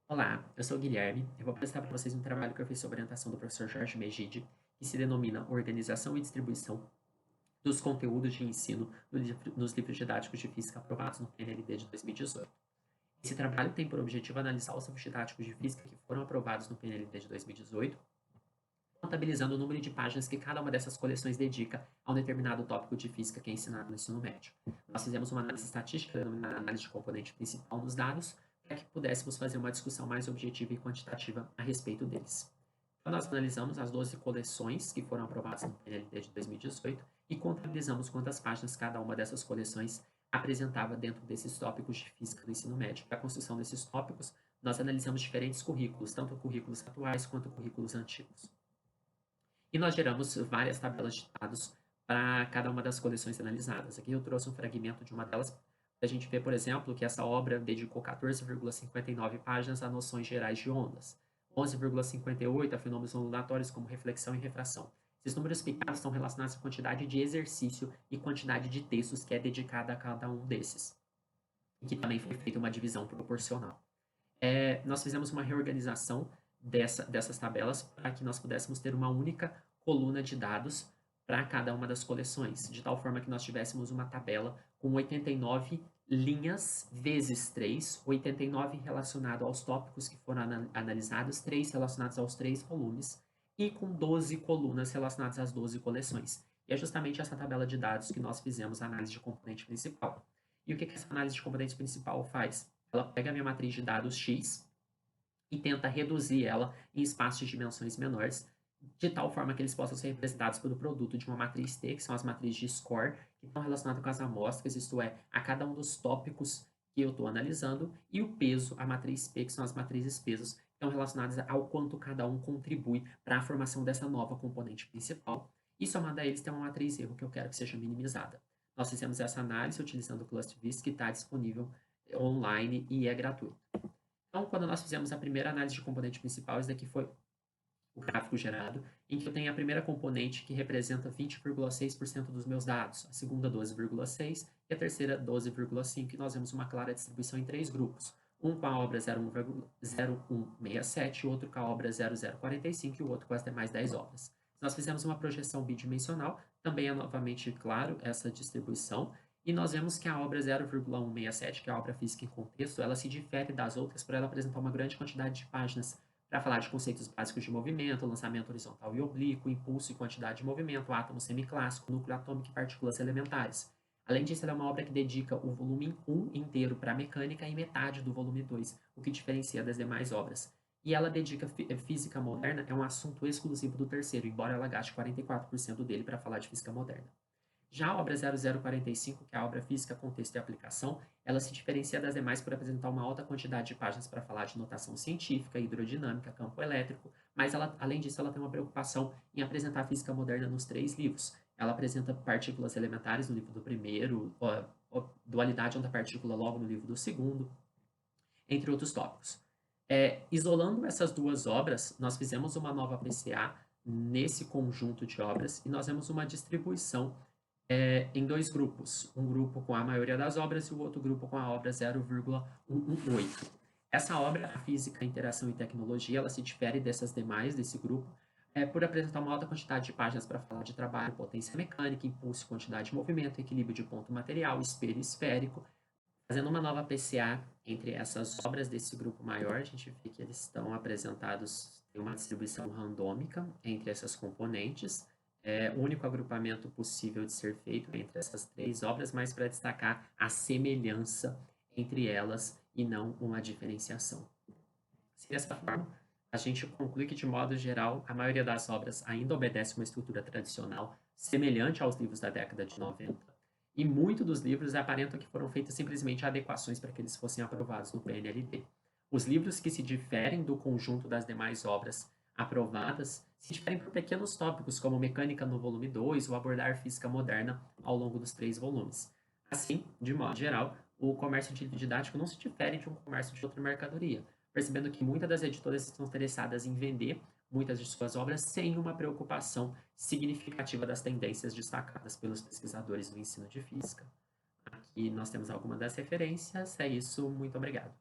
Olá, eu sou o Guilherme. Eu vou apresentar para vocês um trabalho que eu fiz sob orientação do professor Jorge Megide, que se denomina Organização e Distribuição dos Conteúdos de Ensino nos livros didáticos de física aprovados no PNLD de 2018. Esse trabalho tem por objetivo analisar os livros didáticos de física que foram aprovados no PNLD de 2018, contabilizando o número de páginas que cada uma dessas coleções dedica a um determinado tópico de física que é ensinado no ensino médio. Nós fizemos uma análise estatística, denominada análise de componente principal nos dados, para que pudéssemos fazer uma discussão mais objetiva e quantitativa a respeito deles. Então, nós analisamos as 12 coleções que foram aprovadas no PNLD de 2018 e contabilizamos quantas páginas cada uma dessas coleções apresentava dentro desses tópicos de física do ensino médio. Para a construção desses tópicos, nós analisamos diferentes currículos, tanto currículos atuais quanto currículos antigos. E nós geramos várias tabelas de dados para cada uma das coleções analisadas. Aqui eu trouxe um fragmento de uma delas. A gente vê, por exemplo, que essa obra dedicou 14,59 páginas a noções gerais de ondas, 11,58 a fenômenos ondulatórios como reflexão e refração. Esses números pequenos estão relacionados à quantidade de exercício e quantidade de textos que é dedicada a cada um desses, e que também foi feita uma divisão proporcional. Nós fizemos uma reorganização dessas tabelas para que nós pudéssemos ter uma única coluna de dados para cada uma das coleções, de tal forma que nós tivéssemos uma tabela com 89 linhas vezes 3, 89 relacionado aos tópicos que foram analisados, 3 relacionados aos 3 volumes, e com 12 colunas relacionadas às 12 coleções. E é justamente essa tabela de dados que nós fizemos a análise de componente principal. E o que essa análise de componente principal faz? Ela pega a minha matriz de dados X e tenta reduzir ela em espaços de dimensões menores, de tal forma que eles possam ser representados pelo produto de uma matriz T, que são as matrizes de score, que estão relacionadas com as amostras, isto é, a cada um dos tópicos que eu estou analisando, e o peso, a matriz P, que são as matrizes pesos, que estão relacionadas ao quanto cada um contribui para a formação dessa nova componente principal. E somado a eles tem uma matriz erro que eu quero que seja minimizada. Nós fizemos essa análise utilizando o ClusterVis, que está disponível online e é gratuito. Então, quando nós fizemos a primeira análise de componente principal, esse daqui foi o gráfico gerado, em que eu tenho a primeira componente que representa 20,6% dos meus dados, a segunda 12,6% e a terceira 12,5%, e nós vemos uma clara distribuição em três grupos, um com a obra 01,0167, o outro com a obra 0045 e o outro com as demais 10 obras. Nós fizemos uma projeção bidimensional, também é novamente claro essa distribuição, e nós vemos que a obra 0,167, que é a obra física em contexto, ela se difere das outras por ela apresentar uma grande quantidade de páginas para falar de conceitos básicos de movimento, lançamento horizontal e oblíquo, impulso e quantidade de movimento, átomo semiclássico, núcleo atômico e partículas elementares. Além disso, ela é uma obra que dedica o volume 1 inteiro para a mecânica e metade do volume 2, o que diferencia das demais obras. E ela dedica física moderna, é um assunto exclusivo do terceiro, embora ela gaste 44% dele para falar de física moderna. Já a obra 0045, que é a obra Física, Contexto e Aplicação, ela se diferencia das demais por apresentar uma alta quantidade de páginas para falar de notação científica, hidrodinâmica, campo elétrico, mas ela, além disso, ela tem uma preocupação em apresentar a física moderna nos três livros. Ela apresenta partículas elementares no livro do primeiro, dualidade onda-partícula logo no livro do segundo, entre outros tópicos. Isolando essas duas obras, nós fizemos uma nova PCA nesse conjunto de obras e nós vemos uma distribuição em dois grupos, um grupo com a maioria das obras e o outro grupo com a obra 0,118. Essa obra, a Física, Interação e Tecnologia, ela se difere dessas demais, desse grupo, por apresentar uma alta quantidade de páginas para falar de trabalho, potência mecânica, impulso, quantidade de movimento, equilíbrio de ponto material, espelho esférico. Fazendo uma nova PCA entre essas obras desse grupo maior, a gente vê que eles estão apresentados em uma distribuição randômica entre essas componentes, o único agrupamento possível de ser feito entre essas três obras, mas para destacar a semelhança entre elas e não uma diferenciação. Se dessa forma, a gente conclui que, de modo geral, a maioria das obras ainda obedece uma estrutura tradicional semelhante aos livros da década de 90, e muitos dos livros aparentam que foram feitas simplesmente adequações para que eles fossem aprovados no PNLD. Os livros que se diferem do conjunto das demais obras aprovadas se diferem por pequenos tópicos, como mecânica no volume 2 ou abordar física moderna ao longo dos 3 volumes. Assim, de modo geral, o comércio didático não se difere de um comércio de outra mercadoria, percebendo que muitas das editoras estão interessadas em vender muitas de suas obras sem uma preocupação significativa das tendências destacadas pelos pesquisadores do ensino de física. Aqui nós temos algumas das referências. É isso, muito obrigado.